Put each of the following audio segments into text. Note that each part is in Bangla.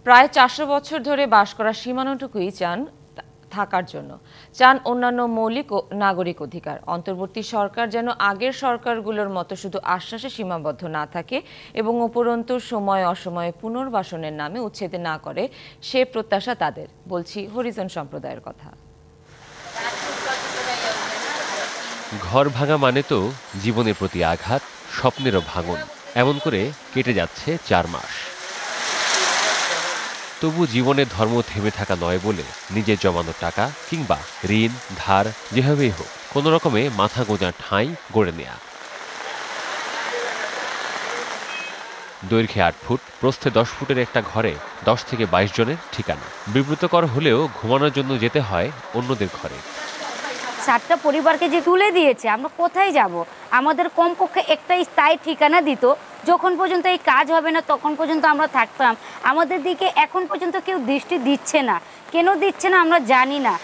প্রায় ৪০০ বছর ধরে বাস করা সীমানাটুকুই চান থাকার জন্য, চান অন্যান্য মৌলিক ও নাগরিক অধিকার। অন্তর্বর্তী সরকার যেন আগের সরকারগুলোর মতো শুধু আশ্বাসে সীমাবদ্ধ না থাকে এবং উপরন্তু সময় অসময়ে পুনর্বাসনের নামে উচ্ছেদ না করে, সে প্রত্যাশা তাদের। বলছি হরিজন সম্প্রদায়ের কথা। ঘর ভাঙা মানে তো জীবনের প্রতি আঘাত, স্বপ্নেরও ভাঙন। এমন করে কেটে যাচ্ছে ৪ মাস। তবু জীবনের ধর্ম থেমে থাকা নয় বলে নিজের জমানো টাকা কিংবা ঋণ ধার যেভাবেই হোক কোনো রকমে মাথা গোঁজার ঠাঁই গড়ে নেয়া। দৈর্ঘ্যে ৮ ফুট, প্রস্থে ১০ ফুটের একটা ঘরে ১০ থেকে ২২ জনের ঠিকানা। বিব্রতকর হলেও ঘুমানোর জন্য যেতে হয় অন্যদের ঘরে। 7টা পরিবারকে যে তুলে দিয়েছে, আমরা কোথায় যাব? আমাদের কমপক্ষে একটা স্থায়ী ঠিকানা দিত। যখন পর্যন্ত এই কাজ হবে না তখন পর্যন্ত আমরা থাকতাম। আমাদের দিকে এখন পর্যন্ত কেউ দৃষ্টি দিচ্ছে না। কেন দিচ্ছে না আমরা জানি না।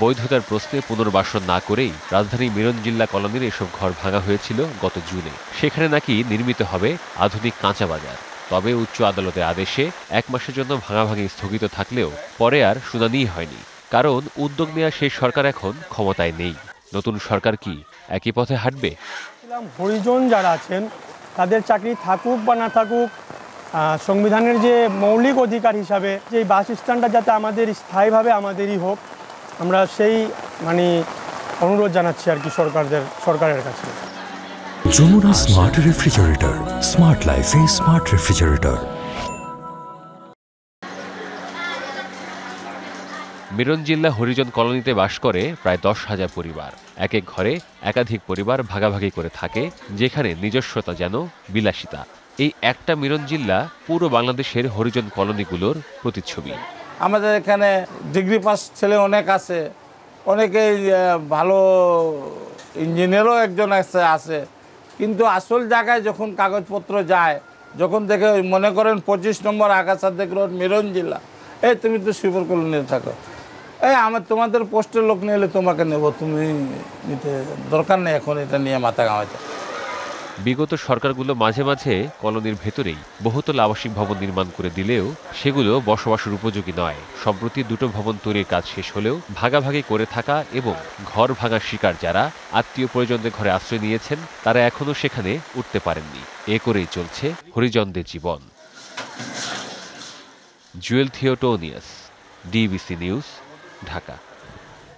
বৈধতার প্রশ্নে পুনর্বাসন না করেই রাজধানী মিরঞ্জিল্লা কলোনির এসব ঘর ভাঙা হয়েছিল গত জুনে। সেখানে নাকি নির্মিত হবে আধুনিক কাঁচা বাজার। তবে উচ্চ আদালতের আদেশে ১ মাসের জন্য ভাঙাভাঙি স্থগিত থাকলেও পরে আর শুনানিই হয়নি। কারণ উদ্যোগ নেওয়া সেই সরকার এখন ক্ষমতায় নেই। নতুন সরকার কি একই পথে হাঁটবে? হরিজন যারা আছেন তাদের চাকরি থাকুক বা না থাকুক, সংবিধানের যে মৌলিক অধিকার হিসাবে যে বাসস্থানটা যাতে আমাদের স্থায়ীভাবে আমাদেরই হোক, আমরা সেই অনুরোধ জানাচ্ছি আর কি সরকারের কাছে। যমুনা স্মার্ট রেফ্রিজারেটর, স্মার্ট লাইফে স্মার্ট রেফ্রিজারেটর। মিরঞ্জিল্লা হরিজন কলোনিতে বাস করে প্রায় ১০,০০০ পরিবার। এক এক ঘরে একাধিক পরিবার ভাগাভাগি করে থাকে, যেখানে নিজস্বতা যেন বিলাসিতা। এই একটা মিরঞ্জিল্লা পুরো বাংলাদেশের হরিজন কলোনিগুলোর প্রতিচ্ছবি। আমাদের এখানে ডিগ্রি পাস ছেলে অনেক আছে, অনেকেই ভালো ইঞ্জিনিয়ারও একজন আছে, কিন্তু আসল জায়গায় যখন কাগজপত্র যায়, যখন দেখে মনে করেন ২৫ নম্বর আগাছাদেক রোড মিরঞ্জিল্লা, এই তুমি তো শিবর কলোনিতে থাকো, তোমাদের পোস্টের লোক নিয়ে এলে তোমাকে নেব, তুমি নিতে দরকার নেই এখন এটা নিয়ে মাথা ঘামাতে। বিগত সরকারগুলো মাঝে মাঝে কলোনির ভেতরেই বহুতল আবাসিক ভবন নির্মাণ করে দিলেও সেগুলো বসবাসের উপযোগী নয়। সম্প্রতি ২টো ভবন তৈরির কাজ শেষ হলেও ভাগাভাগি করে থাকা এবং ঘর ভাঙার শিকার যারা আত্মীয় পরিজনদের ঘরে আশ্রয় নিয়েছেন, তারা এখনও সেখানে উঠতে পারেননি। এ করেই চলছে হরিজনদের জীবন। জুয়েল থিওটোনিয়াস, ডিবিসি নিউজ, ঢাকা।